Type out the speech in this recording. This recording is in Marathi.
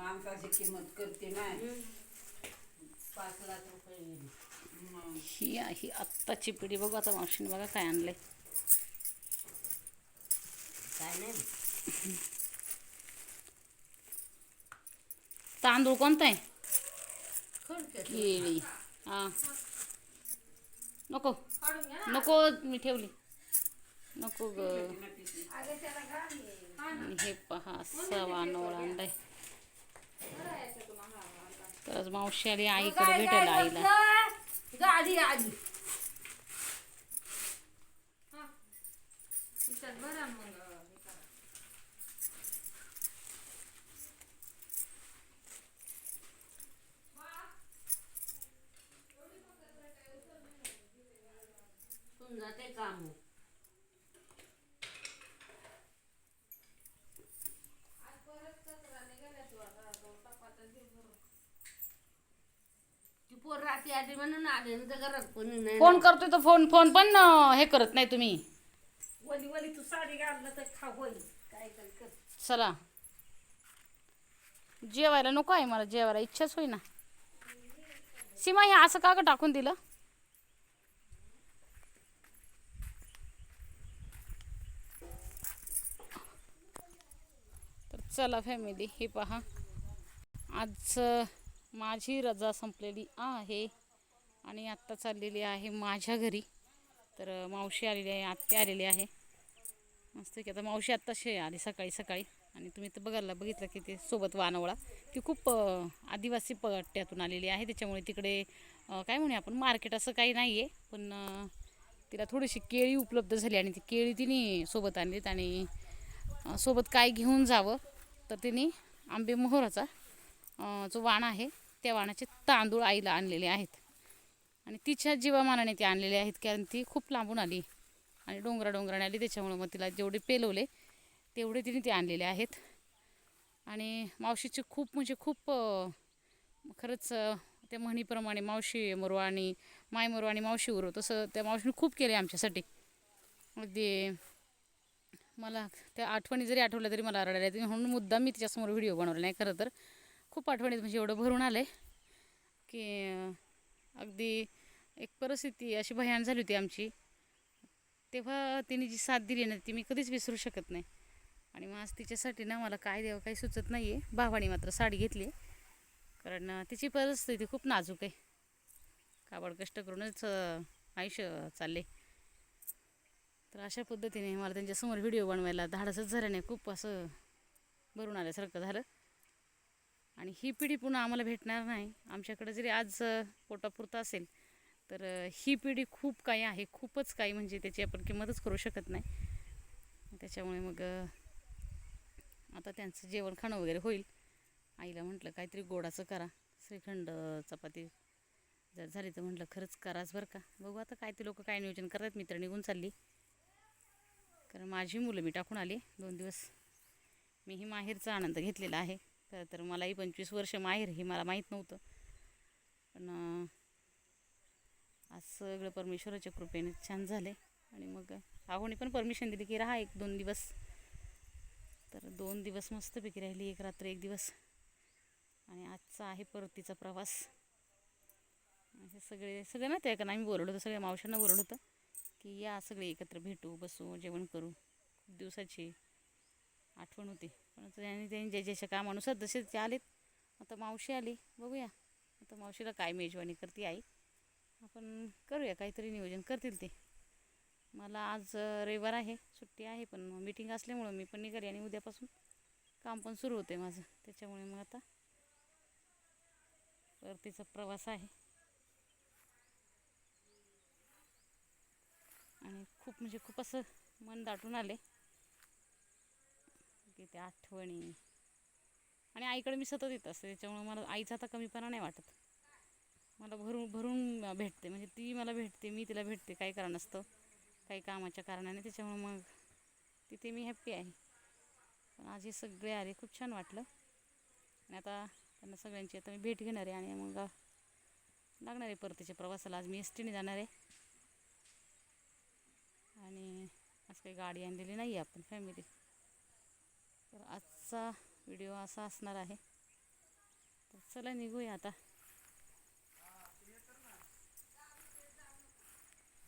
माणसाची किंमत करते नाही. 5 लाख रुपये गेली. ही ही आत्ताची पिढी बघू आता मावशीने बघा काय आणलंय. काय नाही. तांदूळ कोणता आहे? खडक्यात केळी. हां नको नको मी ठेवली नको ग. आणि हे पहा सवा नवळा आणलाय. तर मावशी आली आईकडे भेटायला आईला. गाडी आली. जाते काम. पोर रात्री आली म्हणून आले घरात कोणी नाही. फोन करतोय तर फोन फोन पण हे करत नाही तुम्ही. वली वली तू साडी घाललं तर खा होईल काय कर. चला जेवायला नको आहे मला. जेवायला इच्छाच होईना. सीमा हे असं का ग टाकून दिलं? तर चला फॅमिली हे पहा आज माझी रजा संपलेली आहे आणि आत्ता चाललेली आहे माझ्या घरी. तर मावशी आलेली आहे, आत्या आलेली आहे मस्त की. आता मावशी आत्ताशी आली सकाळी सकाळी. आणि तुम्ही तर बघितलं की ते सोबत वानवळा ती खूप आदिवासी पट्ट्यातून आलेली आहे. त्याच्यामुळे तिकडे काय म्हणूया आपण मार्केट असं काही नाही आहे. पण तिला थोडीशी केळी उपलब्ध झाली आणि ती केळी तिने सोबत आणलीत. आणि सोबत काय घेऊन जावं तर तिने आंबे मोहराचा जो वाण आहे त्या वाणाचे तांदूळ आईला आणलेले आहेत. आणि तिच्या जीवामानाने ते आणलेले आहेत कारण ती खूप लांबून आली आणि डोंगराने आली. त्याच्यामुळे मग तिला जेवढे पेलवले तेवढे तिने ते आणलेले आहेत. आणि मावशीचे खूप म्हणजे खूप खरंच त्या म्हणीप्रमाणे मावशी मरो आणि माय मरो आणि मावशी उरो तसं त्या मावशीने खूप केले आमच्यासाठी. अगदी मला त्या आठवणी जरी आठवल्या तरी मला रडायला येते. म्हणून मुद्दाम मी तिच्यासमोर व्हिडिओ बनवला नाही. खरं तर खूप आठवणीत म्हणजे एवढं भरून आलं आहे की अगदी एक परिस्थिती अशी भयान झाली होती आमची. तेव्हा तिने जी साथ दिली ना ती मी कधीच विसरू शकत नाही. आणि मग आज तिच्यासाठी ना मला काय द्यावं काही सुचत नाही आहे. भावाने मात्र साडी घेतली कारण तिची परिस्थिती खूप नाजूक आहे. काबाड कष्ट करूनच आयुष्य चालले. तर अशा पद्धतीने मला त्यांच्यासमोर व्हिडिओ बनवायला धाडसच झालं नाही. खूप असं भरून आल्यासारखं झालं. आणि ही पिढी पुन्हा आम्हाला भेटणार नाही. आमच्याकडे जरी आज पोटापुरतं असेल तर ही पिढी खूप काही आहे. खूपच काही म्हणजे त्याची आपण किंमतच करू शकत नाही. त्याच्यामुळे मग आता त्यांचं जेवण खाणं वगैरे होईल. आईला म्हटलं काहीतरी गोडाचं करा. श्रीखंड चपाती जर झाली तर म्हटलं खरंच कराच बरं का. बघू आता काय ते लोक काय नियोजन करतात. मित्र निघून चालली कारण माझी मुलं मी टाकून आली 2 दिवस. मीही माहेरचा आनंद घेतलेला आहे. तर मलाही 25 वर्ष माहेर हे मला माहीत नव्हतं. पण आज सगळं परमेश्वराच्या कृपेने छान झाले. आणि मग आहोने पण परमिशन दिली की राहा 1-2 दिवस. तर 2 दिवस मस्तपैकी राहिली. 1 रात्र 1 दिवस. आणि आजचा आहे परतीचा प्रवास. हे सगळे ना त्या आम्ही बोलवलं होतं. सगळ्या मावशांना बोलवलं होतं की या सगळे एकत्र भेटू बसू जेवण करू. खूप दिवसाची आठवण होती. पण त्यांनी ज्याच्या कामानुसार जसे ते आलेत. आता मावशी आली बघूया आता मावशीला काय मेजवानी करते आई. आपण करूया काहीतरी नियोजन करतील ते. मला आज रविवार आहे सुट्टी आहे पण मीटिंग असल्यामुळं मी पण निघाली. आणि उद्यापासून काम पण सुरू होते माझं. त्याच्यामुळे मग आता परतीचा प्रवास आहे. आणि खूप म्हणजे खूप असं मन दाटून आले की त्या आठवणी. आणि आईकडे मी सतत येत असते त्याच्यामुळे मला आईचा आता कमीपणा नाही वाटत. मला भरून भरून भेटते म्हणजे ती मला भेटते मी तिला भेटते काही कारण नसतं काही कामाच्या कारणाने. त्याच्यामुळे मग तिथे मी हॅप्पी आहे. पण आज हे सगळे आले खूप छान वाटलं. आणि आता त्यांना सगळ्यांची आता मी भेट घेणार आहे. आणि मग लागणार आहे परतीच्या प्रवासाला. आज मी एसटीने जाणार आहे. आणि आज काही गाडी आणलेली नाही आहे आपण फॅमिली. तर आजचा व्हिडिओ असा असणार आहे. चला निघूया आता.